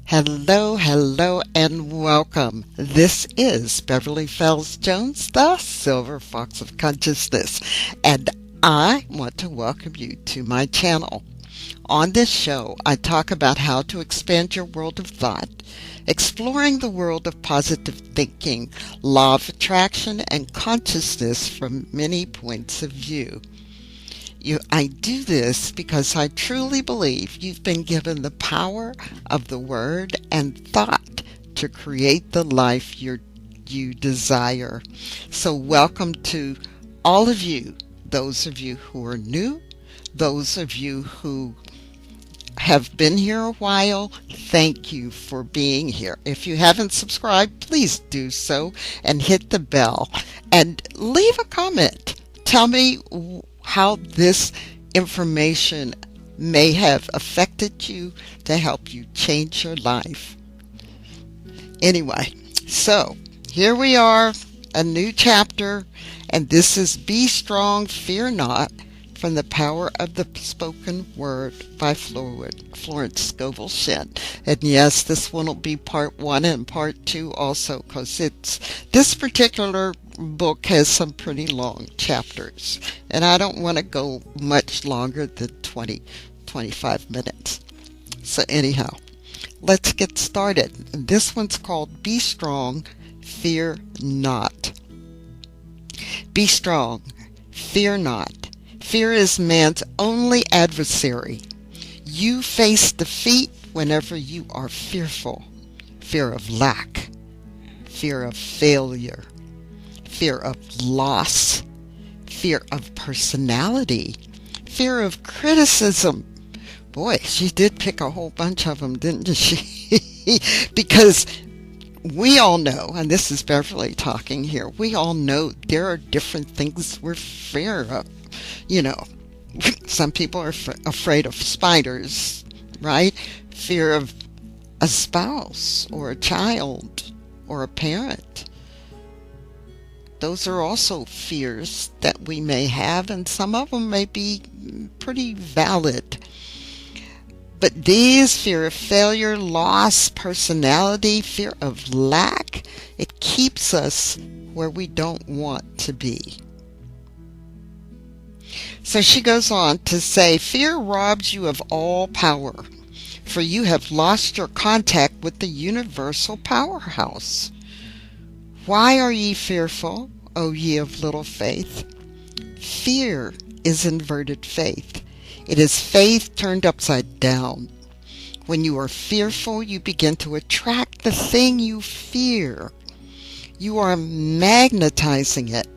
Hello, hello, and welcome. This is Beverly Fells Jones, the Silver Fox of Consciousness, and I want to welcome you to my channel. On this show, I talk about how to expand your world of thought, exploring the world of positive thinking, law of attraction, and consciousness from many points of view. I do this because I truly believe you've been given the power of the word and thought to create the life you desire. So welcome to all of you, those of you who are new, those of you who have been here a while. Thank you for being here. If you haven't subscribed, please do so and hit the bell and leave a comment. Tell me how this information may have affected you to help you change your life. Anyway, so here we are, a new chapter, and this is Be Strong, Fear Not, from the Power of the Spoken Word by Florence Scovel Shinn. And yes, this one will be part 1 and part 2 also, because this particular book has some pretty long chapters, and I don't want to go much longer than 25 minutes. So anyhow, let's get started. This one's called Be Strong, Fear Not. Be strong, fear not. Fear is man's only adversary. You face defeat whenever you are fearful. Fear of lack, fear of failure, fear of loss, fear of personality, fear of criticism. Boy, she did pick a whole bunch of them, didn't she? Because we all know, and this is Beverly talking here, we all know there are different things we're fear of. You know, some people are afraid of spiders, right? Fear of a spouse or a child or a parent. Those are also fears that we may have, and some of them may be pretty valid. But these, fear of failure, loss, personality, fear of lack, it keeps us where we don't want to be. So she goes on to say, fear robs you of all power, for you have lost your contact with the universal powerhouse. Why are ye fearful, O ye of little faith? Fear is inverted faith. It is faith turned upside down. When you are fearful, you begin to attract the thing you fear. You are magnetizing it.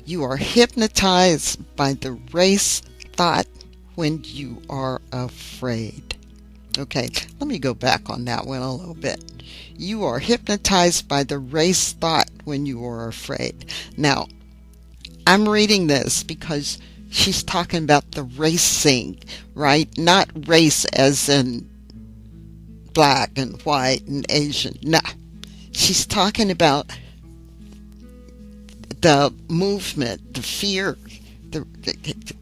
You are hypnotized by the race thought when you are afraid. Okay, let me go back on that one a little bit. You are hypnotized by the race thought when you are afraid. Now, I'm reading this because she's talking about the racing, right? Not race as in black and white and Asian. No, she's talking about the movement, the fear.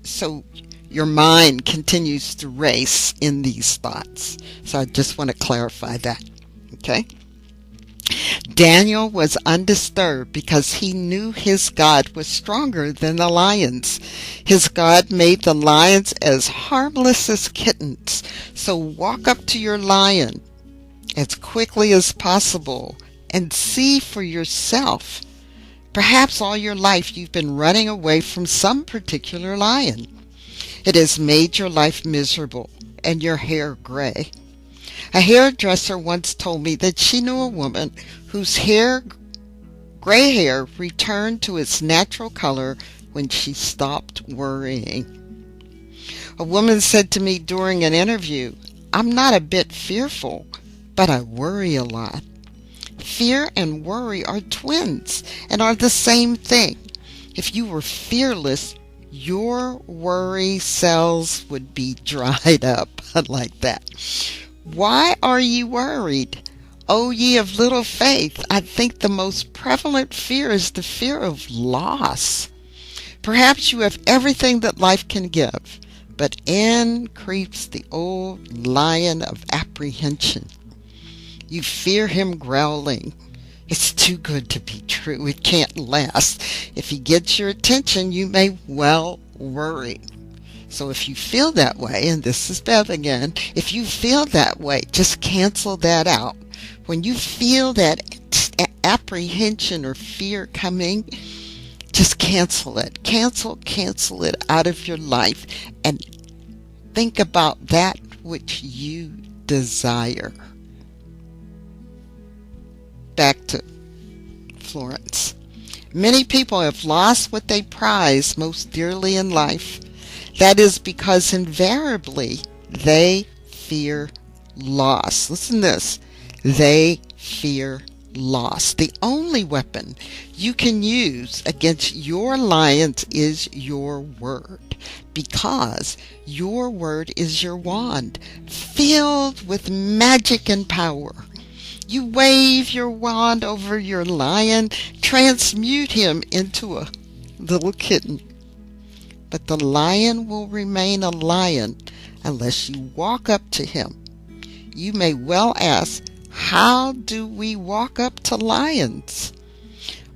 So your mind continues to race in these thoughts. So I just want to clarify that. Okay? Daniel was undisturbed because he knew his God was stronger than the lions. His God made the lions as harmless as kittens. So walk up to your lion as quickly as possible and see for yourself. Perhaps all your life you've been running away from some particular lion. It has made your life miserable and your hair gray. A hairdresser once told me that she knew a woman whose gray hair returned to its natural color when she stopped worrying. A woman said to me during an interview, "I'm not a bit fearful, but I worry a lot." Fear and worry are twins and are the same thing. If you were fearless, your worry cells would be dried up like that. Why are ye worried, O ye of little faith? I think the most prevalent fear is the fear of loss. Perhaps you have everything that life can give, but in creeps the old lion of apprehension. You fear him growling. It's too good to be true. It can't last. If he gets your attention, you may well worry. So if you feel that way, and this is Bev again, if you feel that way, just cancel that out. When you feel that apprehension or fear coming, just cancel it. Cancel it out of your life and think about that which you desire. Back to Florence. Many people have lost what they prize most dearly in life. That is because invariably they fear loss. Listen to this. They fear loss. The only weapon you can use against your lions is your word, because your word is your wand, filled with magic and power. You wave your wand over your lion, transmute him into a little kitten. But the lion will remain a lion unless you walk up to him. You may well ask, how do we walk up to lions?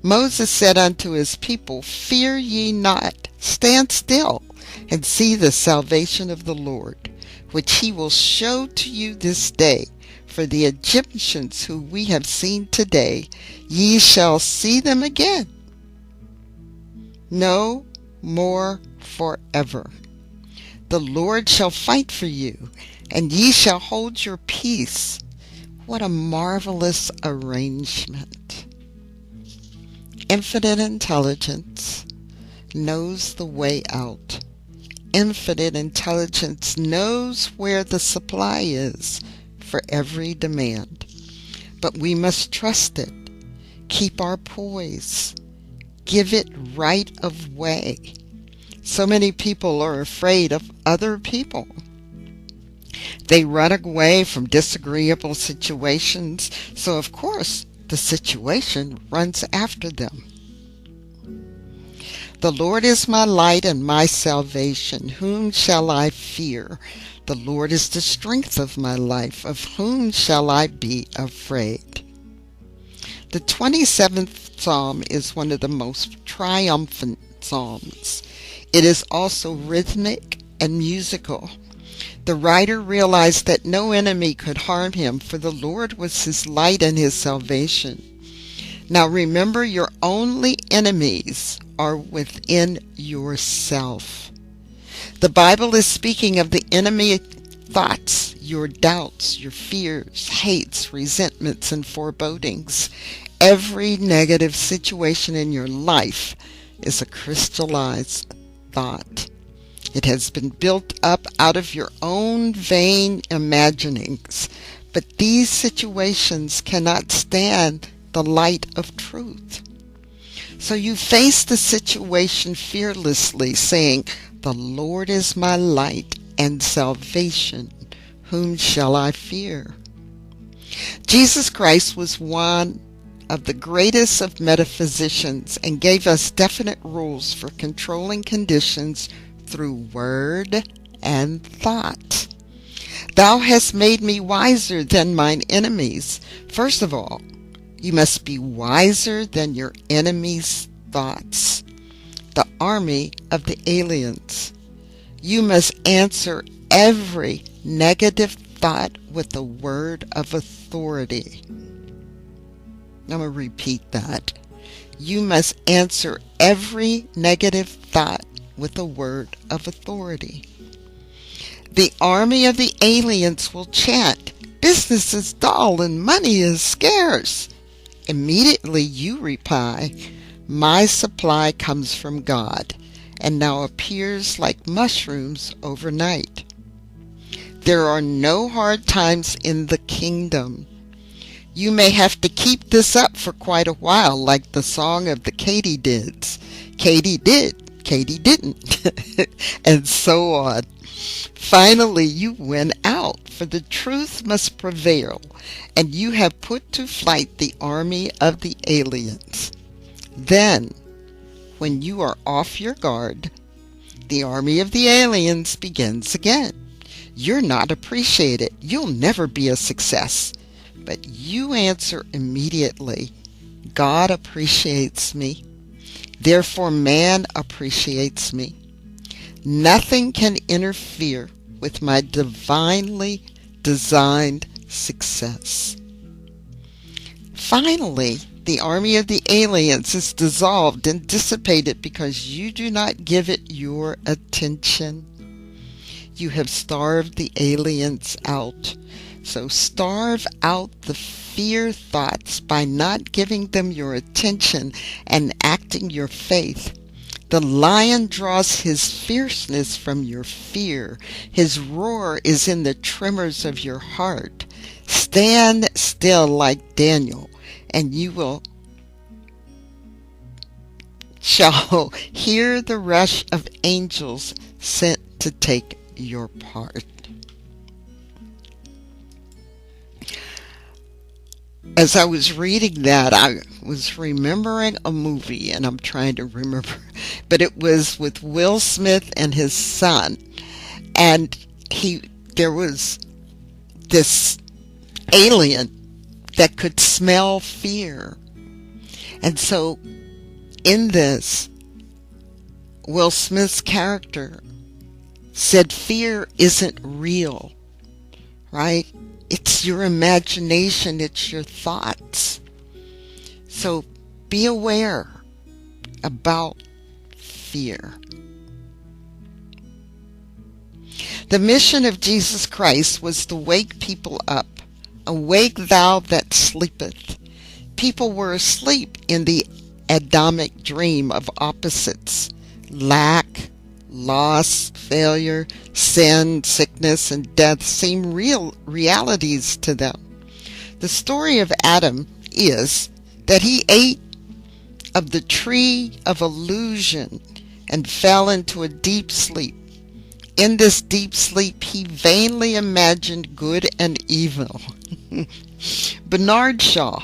Moses said unto his people, fear ye not, stand still, and see the salvation of the Lord, which he will show to you this day. For the Egyptians whom we have seen today, ye shall see them again, no more forever. The Lord shall fight for you, and ye shall hold your peace. What a marvelous arrangement. Infinite intelligence knows the way out. Infinite intelligence knows where the supply is for every demand. But we must trust it, keep our poise, give it right of way. So many people are afraid of other people. They run away from disagreeable situations, so of course the situation runs after them. The Lord is my light and my salvation. Whom shall I fear? The Lord is the strength of my life. Of whom shall I be afraid? The 27th Psalm is one of the most triumphant psalms. It is also rhythmic and musical. The writer realized that no enemy could harm him, for the Lord was his light and his salvation. Now remember, your only enemies are within yourself. The Bible is speaking of the enemy thoughts, your doubts, your fears, hates, resentments, and forebodings. Every negative situation in your life is a crystallized thought. It has been built up out of your own vain imaginings. But these situations cannot stand the light of truth. So you face the situation fearlessly, saying, the Lord is my light and salvation. Whom shall I fear? Jesus Christ was one of the greatest of metaphysicians and gave us definite rules for controlling conditions through word and thought. Thou hast made me wiser than mine enemies. First of all, you must be wiser than your enemies' thoughts, the army of the aliens. You must answer every negative thought with a word of authority. I'm going to repeat that. You must answer every negative thought with a word of authority. The army of the aliens will chant, business is dull and money is scarce. Immediately you reply, my supply comes from God, and now appears like mushrooms overnight. There are no hard times in the kingdom. You may have to keep this up for quite a while, like the song of the katydids. Katy did, Katy didn't, and so on. Finally, you win out, for the truth must prevail, and you have put to flight the army of the aliens. Then, when you are off your guard, the army of the aliens begins again. You're not appreciated. You'll never be a success. But you answer immediately, God appreciates me, therefore man appreciates me. Nothing can interfere with my divinely designed success. Finally, the army of the aliens is dissolved and dissipated because you do not give it your attention. You have starved the aliens out. So starve out the fear thoughts by not giving them your attention and acting your faith. The lion draws his fierceness from your fear. His roar is in the tremors of your heart. Stand still like Daniel, and you shall hear the rush of angels sent to take your part. As I was reading that, I was remembering a movie, and I'm trying to remember, but it was with Will Smith and his son, and there was this alien that could smell fear. And so in this, Will Smith's character said fear isn't real, right? It's your imagination, it's your thoughts. So be aware about fear. The mission of Jesus Christ was to wake people up. Awake thou that sleepeth. People were asleep in the Adamic dream of opposites. Lack, loss, failure, sin, sickness, and death seem real realities to them. The story of Adam is that he ate of the tree of illusion and fell into a deep sleep. In this deep sleep, he vainly imagined good and evil. Bernard Shaw,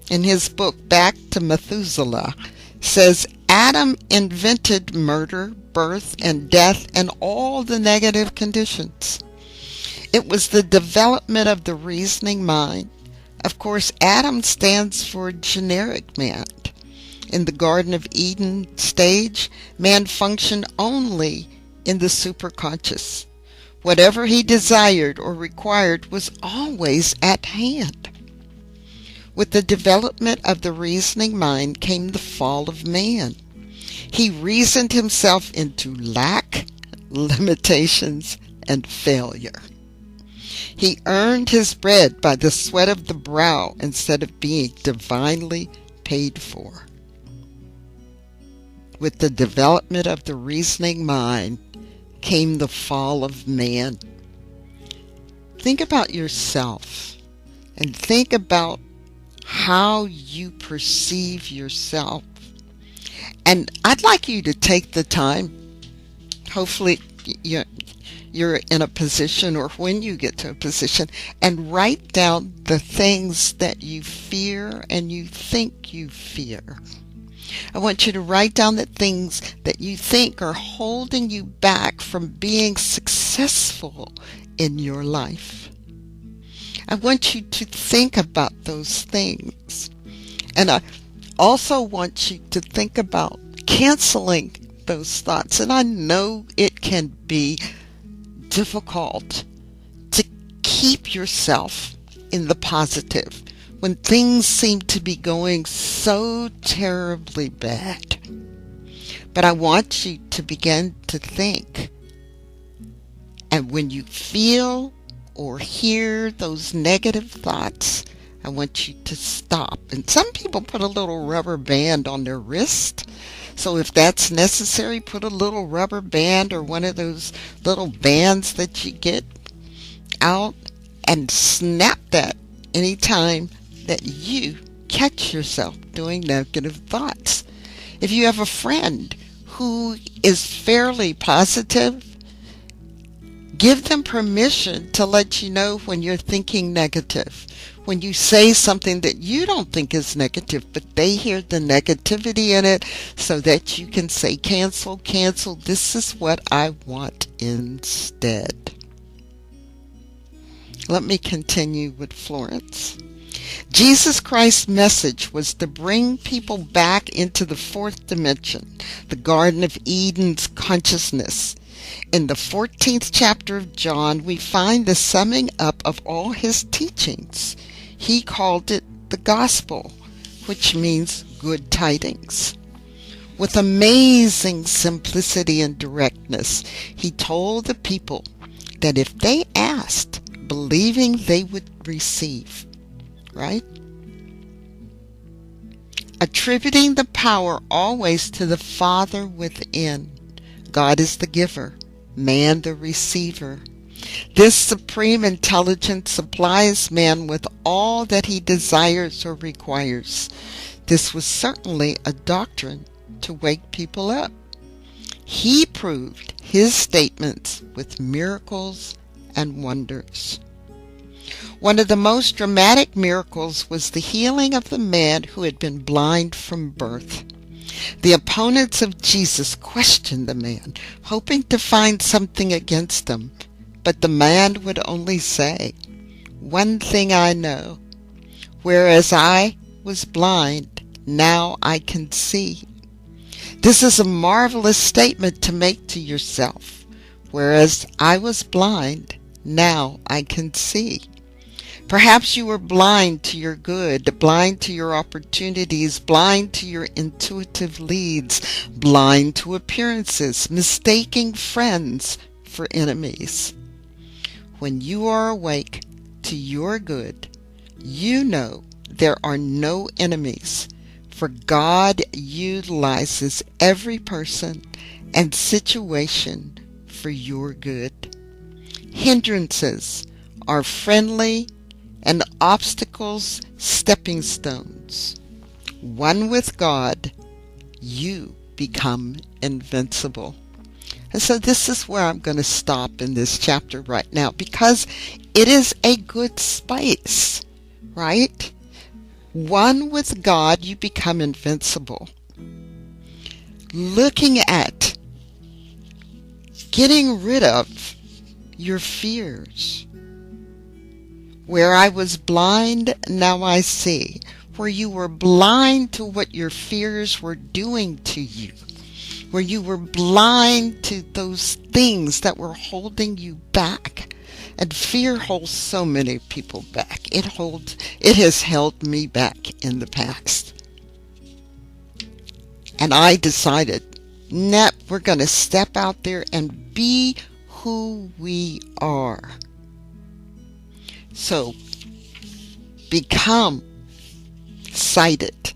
in his book Back to Methuselah, says Adam invented murder, birth, and death, and all the negative conditions. It was the development of the reasoning mind. Of course, Adam stands for generic man. In the Garden of Eden stage, man functioned only in the superconscious. Whatever he desired or required was always at hand. With the development of the reasoning mind came the fall of man. He reasoned himself into lack, limitations, and failure. He earned his bread by the sweat of the brow instead of being divinely paid for. With the development of the reasoning mind came the fall of man. Think about yourself and think about how you perceive yourself. And I'd like you to take the time, hopefully you're in a position, or when you get to a position, and write down the things that you fear and you think you fear. I want you to write down the things that you think are holding you back from being successful in your life. I want you to think about those things. And I also want you to think about canceling those thoughts. And I know it can be difficult to keep yourself in the positive when things seem to be going so terribly bad. But I want you to begin to think. And when you feel or hear those negative thoughts, I want you to stop. And some people put a little rubber band on their wrist. So if that's necessary, put a little rubber band or one of those little bands that you get out and snap that anytime that you catch yourself doing negative thoughts. If you have a friend who is fairly positive, give them permission to let you know when you're thinking negative. When you say something that you don't think is negative, but they hear the negativity in it, so that you can say, cancel, this is what I want instead. Let me continue with Florence. Jesus Christ's message was to bring people back into the fourth dimension, the Garden of Eden's consciousness. In the 14th chapter of John, we find the summing up of all his teachings. He called it the gospel, which means good tidings. With amazing simplicity and directness, he told the people that if they asked, believing they would receive. Right? Attributing the power always to the Father within. God is the giver, man the receiver. This supreme intelligence supplies man with all that he desires or requires. This was certainly a doctrine to wake people up. He proved his statements with miracles and wonders. One of the most dramatic miracles was the healing of the man who had been blind from birth. The opponents of Jesus questioned the man, hoping to find something against him, but the man would only say, "One thing I know, whereas I was blind, now I can see." This is a marvelous statement to make to yourself. Whereas I was blind, now I can see. Perhaps you were blind to your good, blind to your opportunities, blind to your intuitive leads, blind to appearances, mistaking friends for enemies. When you are awake to your good, you know there are no enemies, for God utilizes every person and situation for your good. Hindrances are friendly and obstacles stepping stones. One with God, you become invincible. And so this is where I'm going to stop in this chapter right now, because it is a good space, right? One with God, you become invincible. Looking at getting rid of your fears. Where I was blind, now I see. Where you were blind to what your fears were doing to you. Where you were blind to those things that were holding you back. And fear holds so many people back. It has held me back in the past. And I decided, we're going to step out there and be who we are. So, become sighted.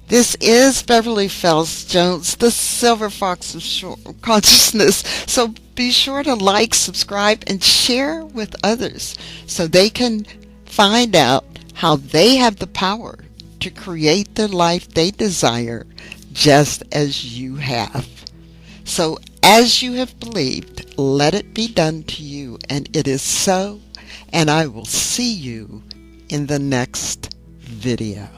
This is Beverly Fells Jones, the Silver Fox of Consciousness. So be sure to like, subscribe, and share with others so they can find out how they have the power to create the life they desire just as you have. So as you have believed, let it be done to you, and it is so, and I will see you in the next video.